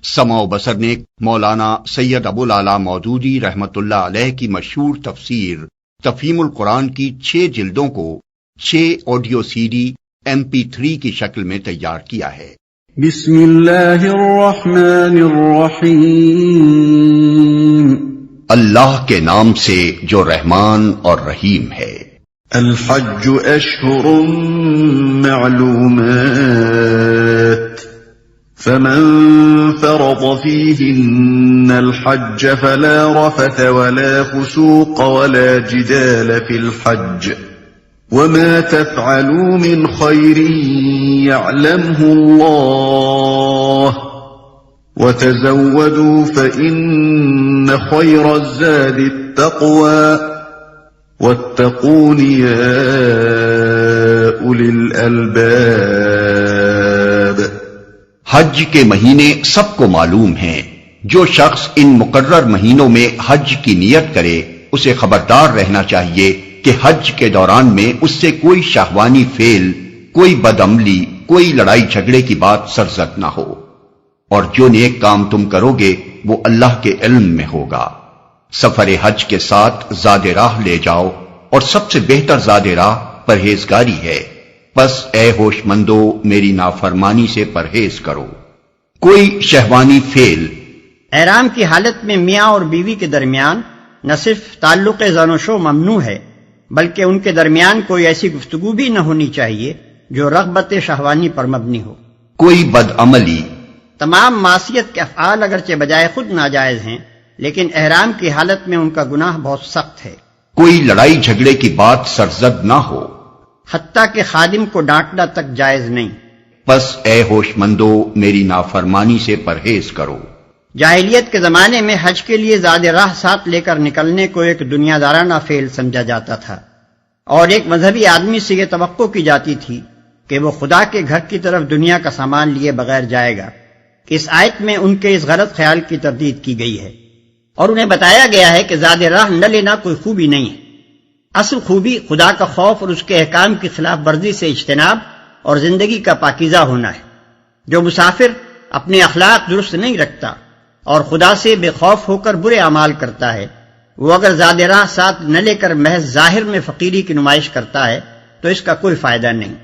سمع و بصر نے مولانا سید ابو الاعلی مودودی رحمت اللہ علیہ کی مشہور تفسیر تفہیم-ul-Quran کی 6 جلدوں کو 6 آڈیو سی ڈی MP3 کی شکل میں تیار کیا ہے۔ بسم اللہ الرحمن الرحیم، اللہ کے نام سے جو رحمان اور رحیم ہے۔ الحج اشہر معلومات، فمن فرض فيهن الحج فلا رفث ولا فسوق ولا جدال في الحج، وما تفعلوا من خير يعلمه الله، وتزودوا فإن خير الزاد التقوى، واتقون يا أولي الألباب۔ حج کے مہینے سب کو معلوم ہیں، جو شخص ان مقرر مہینوں میں حج کی نیت کرے اسے خبردار رہنا چاہیے کہ حج کے دوران میں اس سے کوئی شہوانی فعل، کوئی بدعملی، کوئی لڑائی جھگڑے کی بات سرزد نہ ہو، اور جو نیک کام تم کرو گے وہ اللہ کے علم میں ہوگا۔ سفر حج کے ساتھ زاد راہ لے جاؤ، اور سب سے بہتر زاد راہ پرہیزگاری ہے، پس اے ہوش مندو میری نافرمانی سے پرہیز کرو۔ کوئی شہوانی فعل، احرام کی حالت میں میاں اور بیوی کے درمیان نہ صرف تعلق زن و شو ممنوع ہے، بلکہ ان کے درمیان کوئی ایسی گفتگو بھی نہ ہونی چاہیے جو رغبت شہوانی پر مبنی ہو۔ کوئی بدعملی، تمام معصیت کے افعال اگرچہ بجائے خود ناجائز ہیں، لیکن احرام کی حالت میں ان کا گناہ بہت سخت ہے۔ کوئی لڑائی جھگڑے کی بات سرزد نہ ہو، حتیٰ کہ خادم کو ڈانٹنا تک جائز نہیں۔ پس اے ہوش مندو میری نافرمانی سے پرہیز کرو۔ جاہلیت کے زمانے میں حج کے لیے زاد راہ ساتھ لے کر نکلنے کو ایک دنیا دارانہ فعل سمجھا جاتا تھا، اور ایک مذہبی آدمی سے یہ توقع کی جاتی تھی کہ وہ خدا کے گھر کی طرف دنیا کا سامان لیے بغیر جائے گا۔ اس آیت میں ان کے اس غلط خیال کی تردید کی گئی ہے، اور انہیں بتایا گیا ہے کہ زاد راہ نہ لینا کوئی خوبی نہیں ہے۔ اصل خوبی خدا کا خوف اور اس کے احکام کی خلاف ورزی سے اجتناب اور زندگی کا پاکیزہ ہونا ہے۔ جو مسافر اپنے اخلاق درست نہیں رکھتا اور خدا سے بے خوف ہو کر برے اعمال کرتا ہے، وہ اگر زاد راہ ساتھ نہ لے کر محض ظاہر میں فقیری کی نمائش کرتا ہے تو اس کا کوئی فائدہ نہیں۔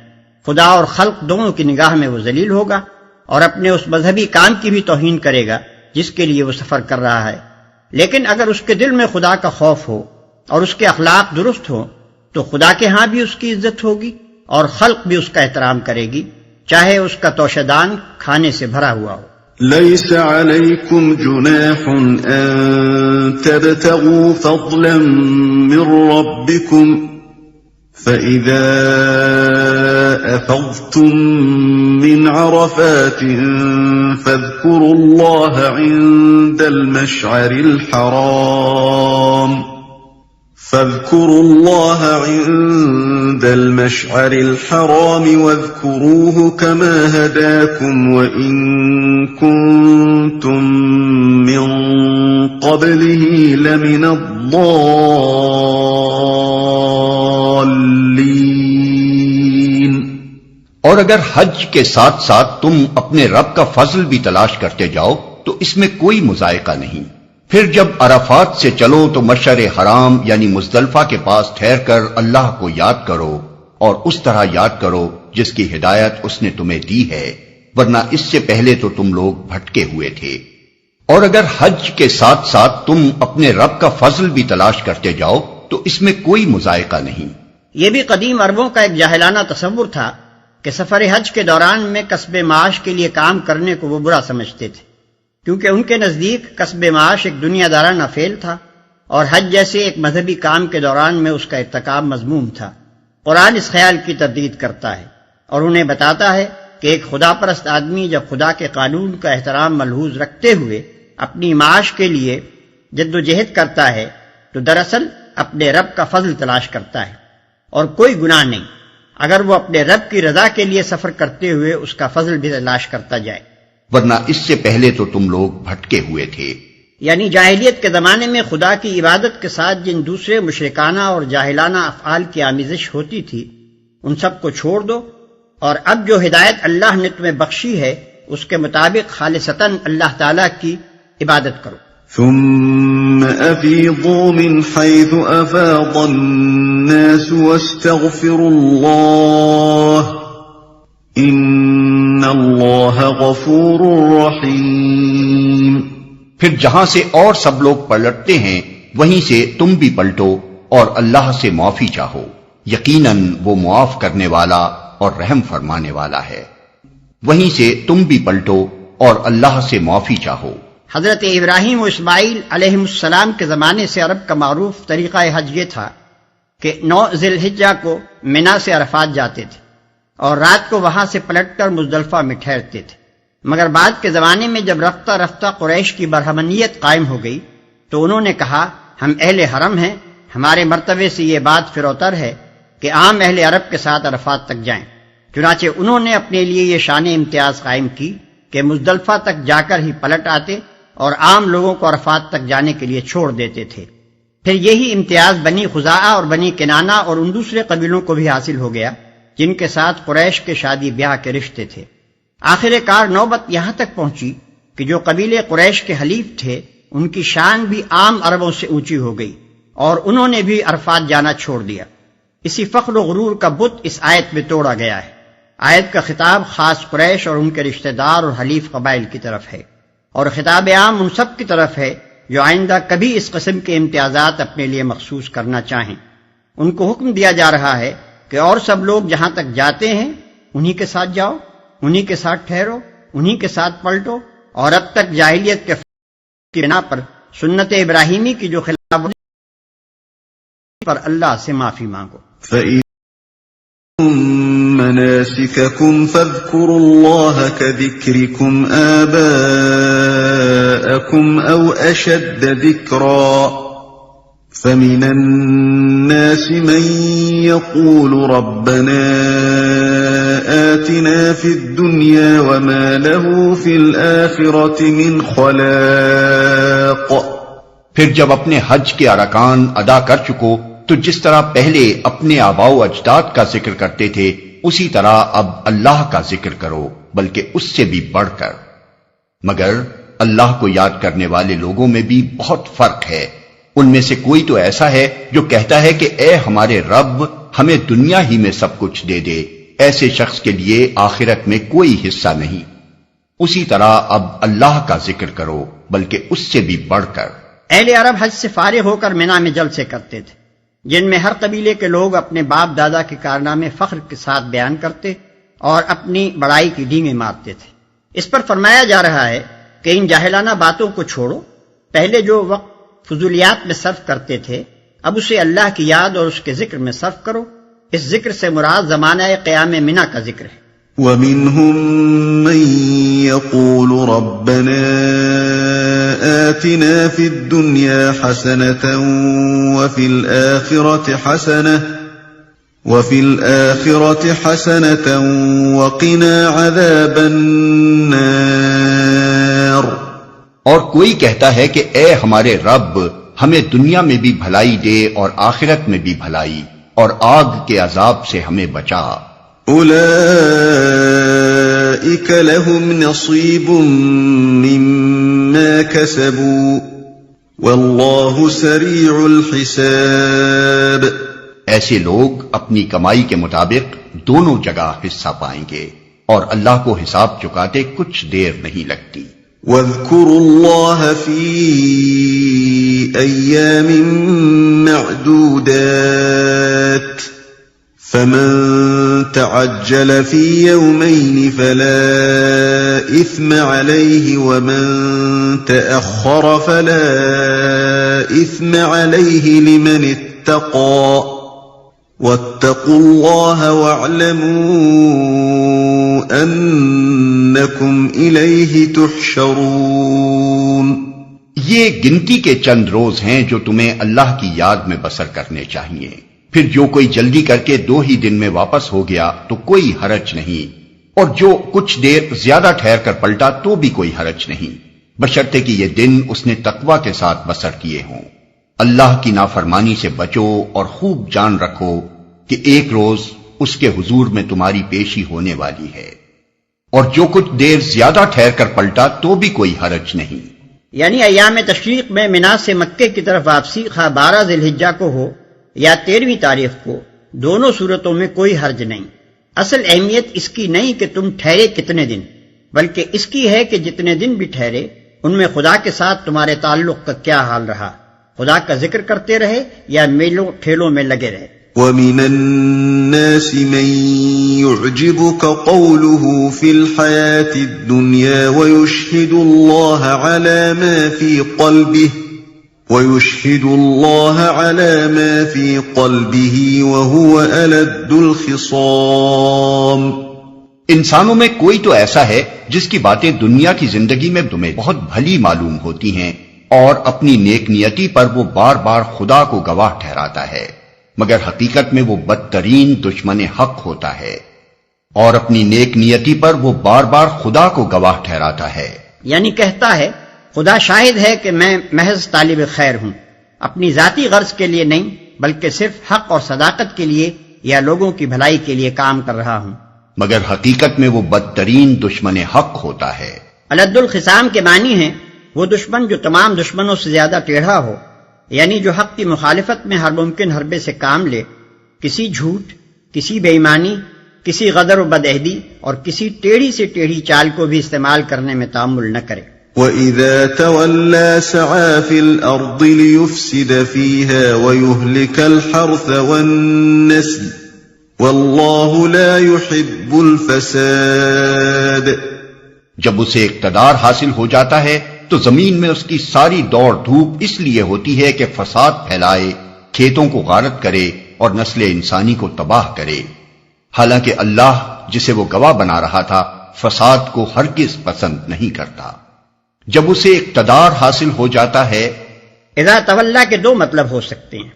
خدا اور خلق دونوں کی نگاہ میں وہ ذلیل ہوگا اور اپنے اس مذہبی کام کی بھی توہین کرے گا جس کے لیے وہ سفر کر رہا ہے۔ لیکن اگر اس کے دل میں خدا کا خوف ہو اور اس کے اخلاق درست ہو تو خدا کے ہاں بھی اس کی عزت ہوگی اور خلق بھی اس کا احترام کرے گی، چاہے اس کا توشدان کھانے سے بھرا ہوا ہو۔ ليس عليكم جناح أن تبتغوا فضلا من ربكم، فإذا أفضتم من عرفات فاذكروا الله عند المشعر الحرام واذكروه كما هداكم وإن كنتم من قبله لمن الضالين۔ اور اگر حج کے ساتھ ساتھ تم اپنے رب کا فضل بھی تلاش کرتے جاؤ تو اس میں کوئی مذائقہ نہیں۔ پھر جب عرفات سے چلو تو مشعر حرام یعنی مزدلفہ کے پاس ٹھہر کر اللہ کو یاد کرو، اور اس طرح یاد کرو جس کی ہدایت اس نے تمہیں دی ہے، ورنہ اس سے پہلے تو تم لوگ بھٹکے ہوئے تھے۔ اور اگر حج کے ساتھ ساتھ تم اپنے رب کا فضل بھی تلاش کرتے جاؤ تو اس میں کوئی مذائقہ نہیں۔ یہ بھی قدیم عربوں کا ایک جاہلانہ تصور تھا کہ سفر حج کے دوران میں کسب معاش کے لیے کام کرنے کو وہ برا سمجھتے تھے، کیونکہ ان کے نزدیک کسب معاش ایک دنیا دارانہ فعل تھا اور حج جیسے ایک مذہبی کام کے دوران میں اس کا ارتکاب مذموم تھا۔ قرآن اس خیال کی تردید کرتا ہے اور انہیں بتاتا ہے کہ ایک خدا پرست آدمی جب خدا کے قانون کا احترام ملحوظ رکھتے ہوئے اپنی معاش کے لیے جد و جہد کرتا ہے تو دراصل اپنے رب کا فضل تلاش کرتا ہے، اور کوئی گناہ نہیں اگر وہ اپنے رب کی رضا کے لیے سفر کرتے ہوئے اس کا فضل بھی تلاش کرتا جائے، ورنہ اس سے پہلے تو تم لوگ بھٹکے ہوئے تھے۔ یعنی جاہلیت کے زمانے میں خدا کی عبادت کے ساتھ جن دوسرے مشرکانہ اور جاہلانہ افعال کی آمیزش ہوتی تھی ان سب کو چھوڑ دو، اور اب جو ہدایت اللہ نے تمہیں بخشی ہے اس کے مطابق خالصتاً اللہ تعالیٰ کی عبادت کرو۔ ثم أفيضوا من حيث أفاض الناس واستغفروا الله إن الله غفور رحيم۔ پھر جہاں سے اور سب لوگ پلٹتے ہیں وہیں سے تم بھی پلٹو اور اللہ سے معافی چاہو، یقیناً وہ معاف کرنے والا اور رحم فرمانے والا ہے۔ وہیں سے تم بھی پلٹو اور اللہ سے معافی چاہو۔ حضرت ابراہیم و اسماعیل علیہ السلام کے زمانے سے عرب کا معروف طریقہ حج یہ تھا کہ 9 ذی الحجہ کو منا سے عرفات جاتے تھے اور رات کو وہاں سے پلٹ کر مزدلفہ میں ٹھہرتے تھے، مگر بعد کے زمانے میں جب رفتہ رفتہ قریش کی برہمنیت قائم ہو گئی تو انہوں نے کہا ہم اہل حرم ہیں، ہمارے مرتبے سے یہ بات فروتر ہے کہ عام اہل عرب کے ساتھ عرفات تک جائیں۔ چنانچہ انہوں نے اپنے لیے یہ شان امتیاز قائم کی کہ مزدلفہ تک جا کر ہی پلٹ آتے اور عام لوگوں کو عرفات تک جانے کے لیے چھوڑ دیتے تھے۔ پھر یہی امتیاز بنی خزاعہ اور بنی کنانہ اور ان دوسرے قبیلوں کو بھی حاصل ہو گیا جن کے ساتھ قریش کے شادی بیاہ کے رشتے تھے۔ آخر کار نوبت یہاں تک پہنچی کہ جو قبیلے قریش کے حلیف تھے ان کی شان بھی عام عربوں سے اونچی ہو گئی اور انہوں نے بھی عرفات جانا چھوڑ دیا۔ اسی فخر و غرور کا بت اس آیت میں توڑا گیا ہے۔ آیت کا خطاب خاص قریش اور ان کے رشتہ دار اور حلیف قبائل کی طرف ہے، اور خطاب عام ان سب کی طرف ہے جو آئندہ کبھی اس قسم کے امتیازات اپنے لیے مخصوص کرنا چاہیں۔ ان کو حکم دیا جا رہا ہے کہ اور سب لوگ جہاں تک جاتے ہیں انہی کے ساتھ جاؤ، انہی کے ساتھ ٹھہرو، انہی کے ساتھ پلٹو، اور اب تک جاہلیت کے بنا پر سنت ابراہیمی کی جو خلاف پر اللہ سے معافی مانگو۔ مناسككم فاذكروا الله كذكركم آباءكم أو أشد ذكرا فمن الناس من يقول ربنا آتنا في الدنيا وما له في الآخرة من خلاق۔ پھر جب اپنے حج کے ارکان ادا کر چکو تو جس طرح پہلے اپنے آباء و اجداد کا ذکر کرتے تھے اسی طرح اب اللہ کا ذکر کرو، بلکہ اس سے بھی بڑھ کر۔ مگر اللہ کو یاد کرنے والے لوگوں میں بھی بہت فرق ہے۔ ان میں سے کوئی تو ایسا ہے جو کہتا ہے کہ اے ہمارے رب ہمیں دنیا ہی میں سب کچھ دے دے، ایسے شخص کے لیے آخرت میں کوئی حصہ نہیں۔ اسی طرح اب اللہ کا ذکر کرو، بلکہ اس سے بھی بڑھ کر۔ اہل عرب حج سے فارغ ہو کر مینا میں جلسے کرتے تھے جن میں ہر قبیلے کے لوگ اپنے باپ دادا کے کارنامے فخر کے ساتھ بیان کرتے اور اپنی بڑائی کی ڈینگیں مارتے تھے۔ اس پر فرمایا جا رہا ہے کہ ان جاہلانہ باتوں کو چھوڑو، پہلے جو وقت فضولیات میں صرف کرتے تھے اب اسے اللہ کی یاد اور اس کے ذکر میں صرف کرو۔ اس ذکر سے مراد زمانہ قیام منا کا ذکر ہے۔ وَمِنْهُمْ مَنْ يَقُولُ رَبَّنَا آتِنَا فِي الدُّنْيَا حَسَنَةً وَفِي الْآخِرَةِ حَسَنَةً وَقِنَا عَذَابَ النَّارِ۔ اور کوئی کہتا ہے کہ اے ہمارے رب ہمیں دنیا میں بھی بھلائی دے اور آخرت میں بھی بھلائی، اور آگ کے عذاب سے ہمیں بچا۔ أولئك لهم نصيب مما كسبوا والله سريع الحساب۔ ایسے لوگ اپنی کمائی کے مطابق دونوں جگہ حصہ پائیں گے اور اللہ کو حساب چکاتے کچھ دیر نہیں لگتی۔ واذكروا الله في أيام معدودات فمن تعجل في يومين فلا إثم عليه ومن تأخر فلا إثم عليه لمن اتقى واتقوا الله واعلموا أنكم إليه تحشرون۔ یہ گنتی کے چند روز ہیں جو تمہیں اللہ کی یاد میں بسر کرنے چاہیے، پھر جو کوئی جلدی کر کے 2 ہی دن میں واپس ہو گیا تو کوئی حرج نہیں، اور جو کچھ دیر زیادہ ٹھہر کر پلٹا تو بھی کوئی حرج نہیں، بشرطے کہ یہ دن اس نے تقوی کے ساتھ بسر کیے ہوں۔ اللہ کی نافرمانی سے بچو اور خوب جان رکھو کہ ایک روز اس کے حضور میں تمہاری پیشی ہونے والی ہے، اور جو کچھ دیر زیادہ ٹھہر کر پلٹا تو بھی کوئی حرج نہیں۔ یعنی ایام تشریق میں منا سے مکے کی طرف واپسی خواہ 12 ذی الحجہ کو ہو یا 13ویں تاریخ کو، دونوں صورتوں میں کوئی حرج نہیں۔ اصل اہمیت اس کی نہیں کہ تم ٹھہرے کتنے دن، بلکہ اس کی ہے کہ جتنے دن بھی ٹھہرے ان میں خدا کے ساتھ تمہارے تعلق کا کیا حال رہا، خدا کا ذکر کرتے رہے یا میلوں ٹھیلوں میں لگے رہے۔ وَمِنَ النَّاسِ مَن يُعْجِبُكَ قَوْلُهُ فِي الْحَيَاةِ الدُّنْيَا وَيُشْهِدُ اللَّهَ عَلَى مَا فِي قَلْبِهِ وَهُوَ أَلَدُّ الْخِصَامِ۔ انسانوں میں کوئی تو ایسا ہے جس کی باتیں دنیا کی زندگی میں تمہیں بہت بھلی معلوم ہوتی ہیں، اور اپنی نیک نیتی پر وہ بار بار خدا کو گواہ ٹھہراتا ہے، مگر حقیقت میں وہ بدترین دشمن حق ہوتا ہے، اور اپنی نیک نیتی پر وہ بار بار خدا کو گواہ ٹھہراتا ہے۔ یعنی کہتا ہے خدا شاہد ہے کہ میں محض طالب خیر ہوں، اپنی ذاتی غرض کے لیے نہیں بلکہ صرف حق اور صداقت کے لیے یا لوگوں کی بھلائی کے لیے کام کر رہا ہوں، مگر حقیقت میں وہ بدترین دشمن حق ہوتا ہے۔ الد الخصام کے معنی ہیں وہ دشمن جو تمام دشمنوں سے زیادہ ٹیڑھا ہو، یعنی جو حق کی مخالفت میں ہر ممکن حربے سے کام لے، کسی جھوٹ، کسی بے ایمانی، کسی غدر و بدعہدی اور کسی ٹیڑھی سے ٹیڑھی چال کو بھی استعمال کرنے میں تامل نہ کرے۔ وَإِذَا تَوَلَّى سَعَى فِي الْأَرْضِ لِيُفْسِدَ فِيهَا وَيُهْلِكَ الْحَرْثَ وَالنَّسْلَ وَاللَّهُ لَا يُحِبُّ الْفَسَادَ۔ جب اسے اقتدار حاصل ہو جاتا ہے تو زمین میں اس کی ساری دوڑ دھوپ اس لیے ہوتی ہے کہ فساد پھیلائے، کھیتوں کو غارت کرے اور نسل انسانی کو تباہ کرے، حالانکہ اللہ جسے وہ گواہ بنا رہا تھا فساد کو ہرگز پسند نہیں کرتا۔ جب اسے اقتدار حاصل ہو جاتا ہے، اذا تولا کے دو مطلب ہو سکتے ہیں،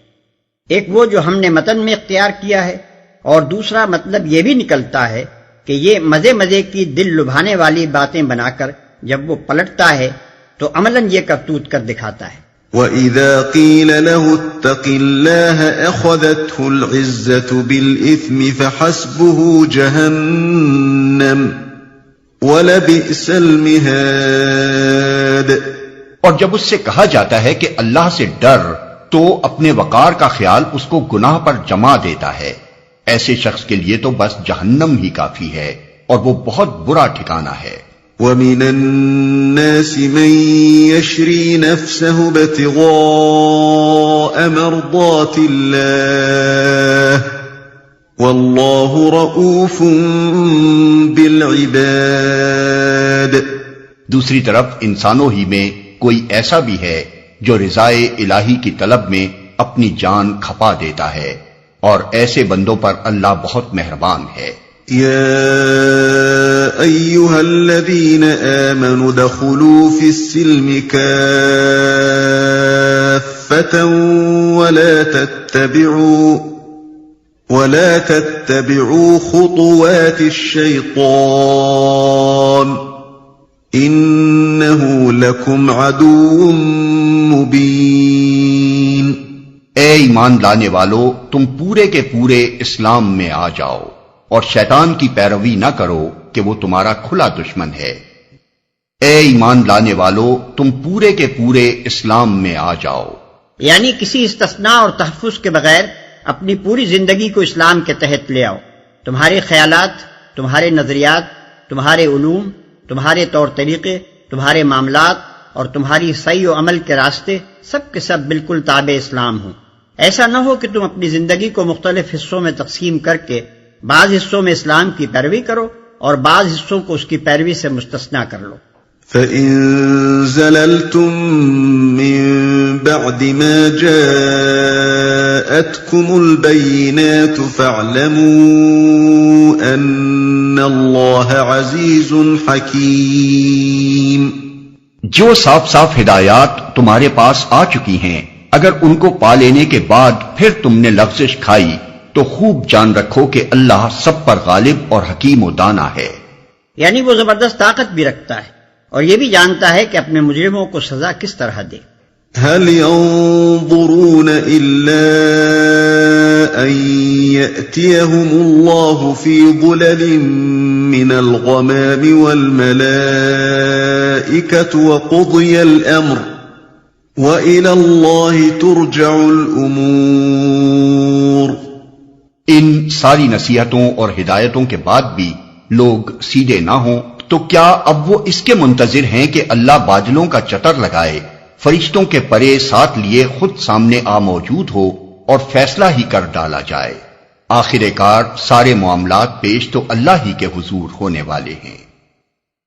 ایک وہ جو ہم نے متن میں اختیار کیا ہے، اور دوسرا مطلب یہ بھی نکلتا ہے کہ یہ مزے مزے کی دل لبھانے والی باتیں بنا کر جب وہ پلٹتا ہے تو عملاً یہ کرتوت کر دکھاتا ہے۔ وَإِذَا قِيلَ لَهُ اتَّقِ اللَّهَ أَخَذَتْهُ الْعِزَّةُ بِالْإِثْمِ فَحَسْبُهُ جَهَنَّمُ وَلَبِئْسَ الْمِهَادُ۔ اور جب اس سے کہا جاتا ہے کہ اللہ سے ڈر تو اپنے وقار کا خیال اس کو گناہ پر جما دیتا ہے، ایسے شخص کے لیے تو بس جہنم ہی کافی ہے، اور وہ بہت برا ٹھکانہ ہے۔ وَمِنَ النَّاسِ مَن يَشْرِي نَفْسَهُ ابْتِغَاءَ مَرْضَاتِ اللَّهِ وَاللَّهُ رَءُوفٌ بِالْعِبَادِ۔ دوسری طرف انسانوں ہی میں کوئی ایسا بھی ہے جو رضائے الہی کی طلب میں اپنی جان کھپا دیتا ہے، اور ایسے بندوں پر اللہ بہت مہربان ہے۔ يا أيها الذين آمنوا ادخلوا في السلم كافة ولا تتبعوا خطوات الشيطان إنه لكم عدو مبين۔ اے ایمان لانے والو، تم پورے کے پورے اسلام میں آ جاؤ اور شیطان کی پیروی نہ کرو کہ وہ تمہارا کھلا دشمن ہے۔ اے ایمان لانے والو، تم پورے کے پورے اسلام میں آ جاؤ، یعنی کسی استثناء اور تحفظ کے بغیر اپنی پوری زندگی کو اسلام کے تحت لے آؤ۔ تمہارے خیالات، تمہارے نظریات، تمہارے علوم، تمہارے طور طریقے، تمہارے معاملات اور تمہاری سعی و عمل کے راستے سب کے سب بالکل تابع اسلام ہوں۔ ایسا نہ ہو کہ تم اپنی زندگی کو مختلف حصوں میں تقسیم کر کے بعض حصوں میں اسلام کی پیروی کرو اور بعض حصوں کو اس کی پیروی سے مستثنا کر لو۔ فَإِن زَلَلْتُم مِّن بَعْدِ مَا جَاءَتْكُمُ الْبَيِّنَاتُ فَاعْلَمُوا أَنَّ اللَّهَ عَزِيزٌ حَكِيمٌ۔ جو صاف صاف ہدایات تمہارے پاس آ چکی ہیں، اگر ان کو پا لینے کے بعد پھر تم نے لغزش کھائی تو خوب جان رکھو کہ اللہ سب پر غالب اور حکیم و دانا ہے۔ یعنی وہ زبردست طاقت بھی رکھتا ہے اور یہ بھی جانتا ہے کہ اپنے مجرموں کو سزا کس طرح دے۔ هل ينظرون إلا أن يأتيهم الله في ظلل من الغمام والملائكة وقضي الأمر وإلى الله ترجع الأمور۔ ان ساری نصیحتوں اور ہدایتوں کے بعد بھی لوگ سیدھے نہ ہوں تو کیا اب وہ اس کے منتظر ہیں کہ اللہ بادلوں کا چتر لگائے، فرشتوں کے پرے ساتھ لیے خود سامنے آ موجود ہو اور فیصلہ ہی کر ڈالا جائے؟ آخر کار سارے معاملات پیش تو اللہ ہی کے حضور ہونے والے ہیں،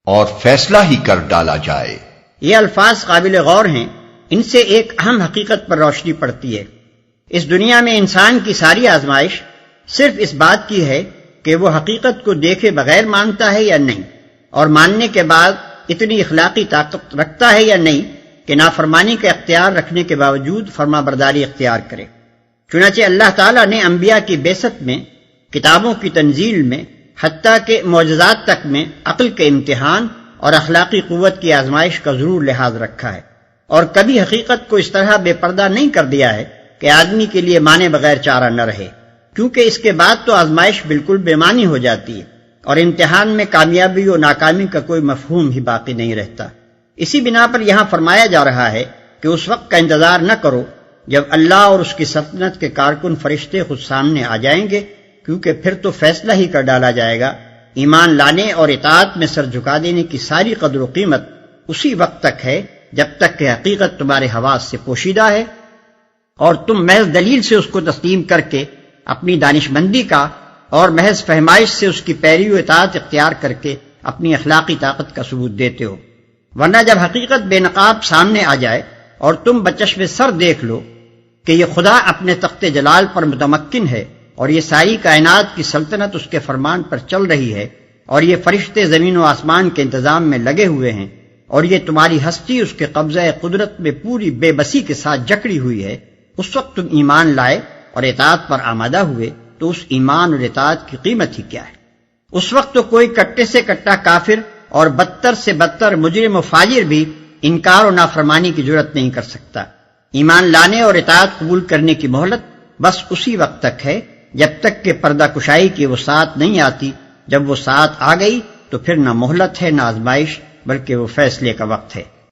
اور فیصلہ ہی کر ڈالا جائے۔ یہ الفاظ قابل غور ہیں، ان سے ایک اہم حقیقت پر روشنی پڑتی ہے۔ اس دنیا میں انسان کی ساری آزمائش صرف اس بات کی ہے کہ وہ حقیقت کو دیکھے بغیر مانتا ہے یا نہیں، اور ماننے کے بعد اتنی اخلاقی طاقت رکھتا ہے یا نہیں کہ نافرمانی کا اختیار رکھنے کے باوجود فرما برداری اختیار کرے۔ چنانچہ اللہ تعالیٰ نے انبیاء کی بعثت میں، کتابوں کی تنزیل میں، حتیٰ کہ معجزات تک میں عقل کے امتحان اور اخلاقی قوت کی آزمائش کا ضرور لحاظ رکھا ہے، اور کبھی حقیقت کو اس طرح بے پردہ نہیں کر دیا ہے کہ آدمی کے لیے مانے بغیر چارہ نہ رہے، کیونکہ اس کے بعد تو آزمائش بالکل بے معنی ہو جاتی ہے اور امتحان میں کامیابی و ناکامی کا کوئی مفہوم ہی باقی نہیں رہتا۔ اسی بنا پر یہاں فرمایا جا رہا ہے کہ اس وقت کا انتظار نہ کرو جب اللہ اور اس کی سلطنت کے کارکن فرشتے خود سامنے آ جائیں گے، کیونکہ پھر تو فیصلہ ہی کر ڈالا جائے گا۔ ایمان لانے اور اطاعت میں سر جھکا دینے کی ساری قدر و قیمت اسی وقت تک ہے جب تک کہ حقیقت تمہارے حواس سے پوشیدہ ہے اور تم محض دلیل سے اس کو تسلیم کر کے اپنی دانشمندی کا اور محض فہمائش سے اس کی پیروی و اطاعت اختیار کر کے اپنی اخلاقی طاقت کا ثبوت دیتے ہو۔ ورنہ جب حقیقت بے نقاب سامنے آ جائے اور تم بچشم سر دیکھ لو کہ یہ خدا اپنے تخت جلال پر متمکن ہے اور یہ ساری کائنات کی سلطنت اس کے فرمان پر چل رہی ہے اور یہ فرشتے زمین و آسمان کے انتظام میں لگے ہوئے ہیں اور یہ تمہاری ہستی اس کے قبضہ قدرت میں پوری بے بسی کے ساتھ جکڑی ہوئی ہے، اس وقت تم ایمان لائے اور اطاعت پر آمادہ ہوئے تو اس ایمان اور اطاعت کی قیمت ہی کیا ہے؟ اس وقت تو کوئی کٹے سے کٹا کافر اور بدتر سے بدتر مجرم و فاجر بھی انکار و نافرمانی کی جرت نہیں کر سکتا۔ ایمان لانے اور اطاعت قبول کرنے کی مہلت بس اسی وقت تک ہے جب تک کہ پردہ کشائی کی وہ ساتھ نہیں آتی۔ جب وہ ساتھ آ گئی تو پھر نہ مہلت ہے نہ آزمائش، بلکہ وہ فیصلے کا وقت ہے۔